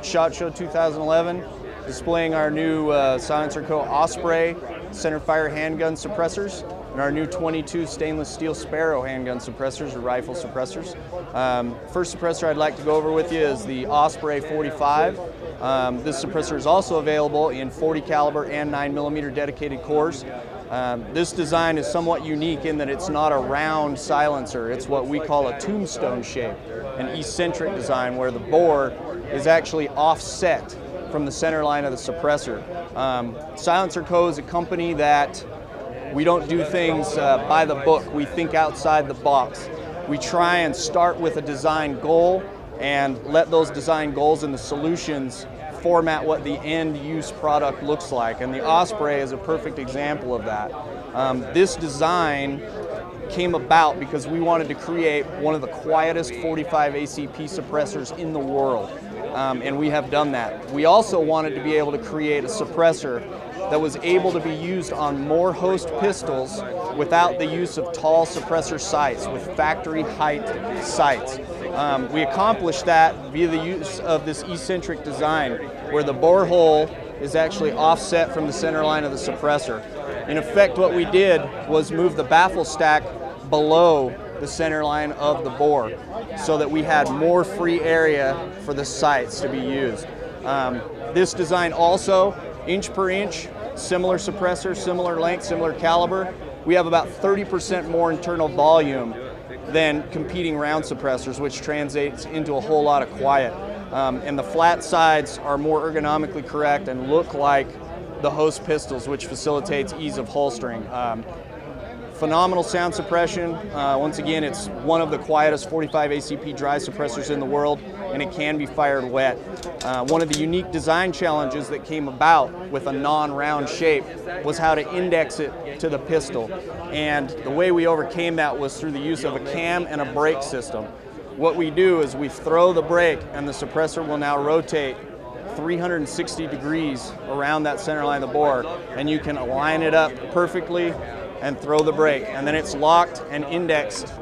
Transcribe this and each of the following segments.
ShotShow 2011, displaying our new Silencerco Osprey centerfire handgun suppressors and our new 22 stainless steel Sparrow handgun suppressors or rifle suppressors. First suppressor I'd like to go over with you is the Osprey 45. This suppressor is also available in 40 caliber and 9mm dedicated cores. This design is somewhat unique in that it's not a round silencer. It's what we call a tombstone shape, an eccentric design where the bore is actually offset from the center line of the suppressor. Silencerco is a company that we don't do things by the book. We think outside the box. We try and start with a design goal and let those design goals and the solutions format what the end use product looks like, and the Osprey is a perfect example of that. This design came about because we wanted to create one of the quietest 45 ACP suppressors in the world, and we have done that. We also wanted to be able to create a suppressor that was able to be used on more host pistols without the use of tall suppressor sights with factory height sights. We accomplished that via the use of this eccentric design where the bore hole is actually offset from the center line of the suppressor. In effect, what we did was move the baffle stack below the center line of the bore so that we had more free area for the sights to be used. This design also, inch per inch, similar suppressor, similar length, similar caliber. We have about 30% more internal volume than competing round suppressors, which translates into a whole lot of quiet. And the flat sides are more ergonomically correct and look like the host pistols, which facilitates ease of holstering. Phenomenal sound suppression. Once again, it's one of the quietest 45 ACP dry suppressors in the world, and it can be fired wet. One of the unique design challenges that came about with a non-round shape was how to index it to the pistol. And the way we overcame that was through the use of a cam and a brake system. What we do is we throw the brake and the suppressor will now rotate 360 degrees around that center line of the bore, and you can align it up perfectly and throw the brake, and then it's locked and indexed,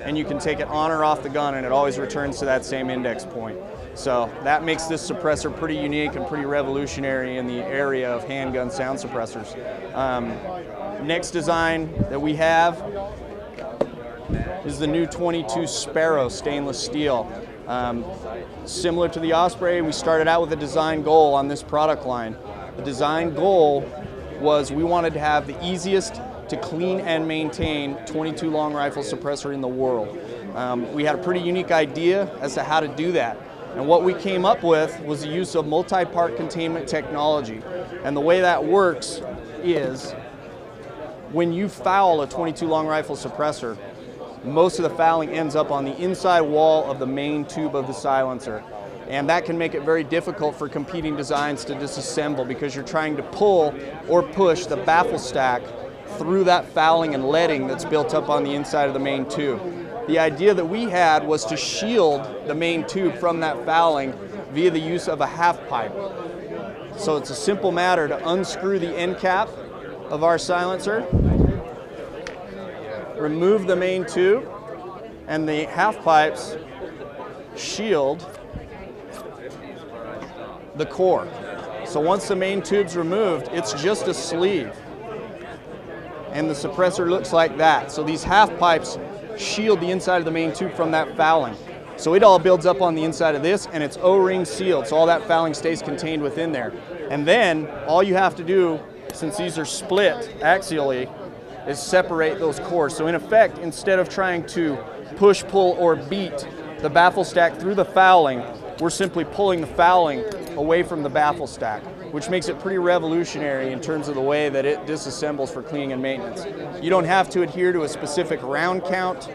and you can take it on or off the gun and it always returns to that same index point. So that makes this suppressor pretty unique and pretty revolutionary in the area of handgun sound suppressors. Next design that we have is the new 22 Sparrow stainless steel. Similar to the Osprey, we started out with a design goal on this product line. The design goal was we wanted to have the easiest to clean and maintain 22 long rifle suppressor in the world. We had a pretty unique idea as to how to do that. And what we came up with was the use of multi-part containment technology. And the way that works is when you foul a 22 long rifle suppressor, most of the fouling ends up on the inside wall of the main tube of the silencer. And that can make it very difficult for competing designs to disassemble because you're trying to pull or push the baffle stack through that fouling and leading that's built up on the inside of the main tube. The idea that we had was to shield the main tube from that fouling via the use of a half pipe. So it's a simple matter to unscrew the end cap of our silencer, remove the main tube, and the half pipes shield the core. So once the main tube's removed, it's just a sleeve. And the suppressor looks like that. So these half pipes shield the inside of the main tube from that fouling. So it all builds up on the inside of this, and it's O-ring sealed, so all that fouling stays contained within there. And then all you have to do, since these are split axially, is separate those cores. So in effect, instead of trying to push, pull, or beat the baffle stack through the fouling, we're simply pulling the fouling away from the baffle stack, which makes it pretty revolutionary in terms of the way that it disassembles for cleaning and maintenance. You don't have to adhere to a specific round count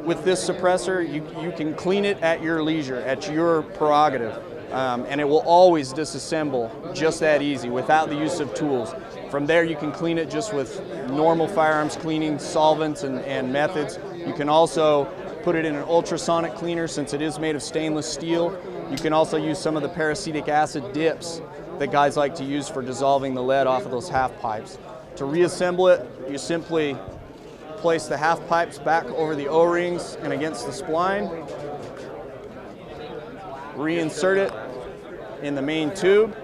with this suppressor. You can clean it at your leisure, at your prerogative, and it will always disassemble just that easy without the use of tools. From there, you can clean it just with normal firearms cleaning solvents and methods. You can also put it in an ultrasonic cleaner since it is made of stainless steel. You can also use some of the peracetic acid dips that guys like to use for dissolving the lead off of those half pipes. To reassemble it, you simply place the half pipes back over the O-rings and against the spline, reinsert it, in the main tube,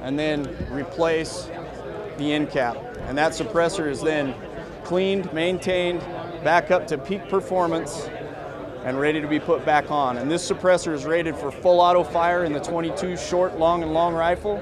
and then replace the end cap. And that suppressor is then cleaned, maintained, back up to peak performance, and ready to be put back on. And this suppressor is rated for full auto fire in the 22 short, long, and long rifle.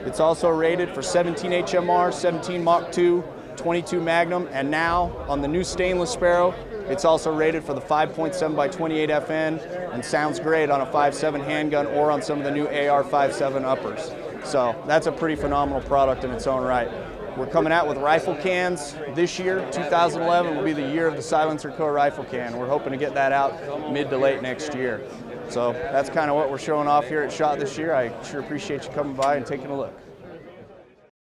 It's also rated for 17 HMR, 17 Mach 2, 22 Magnum, and now on the new stainless Sparrow, it's also rated for the 5.7x28 FN and sounds great on a 5.7 handgun or on some of the new AR 5.7 uppers. So that's a pretty phenomenal product in its own right. We're coming out with rifle cans this year. 2011 will be the year of the Silencerco rifle can. We're hoping to get that out mid to late next year. So that's kind of what we're showing off here at SHOT this year. I sure appreciate you coming by and taking a look.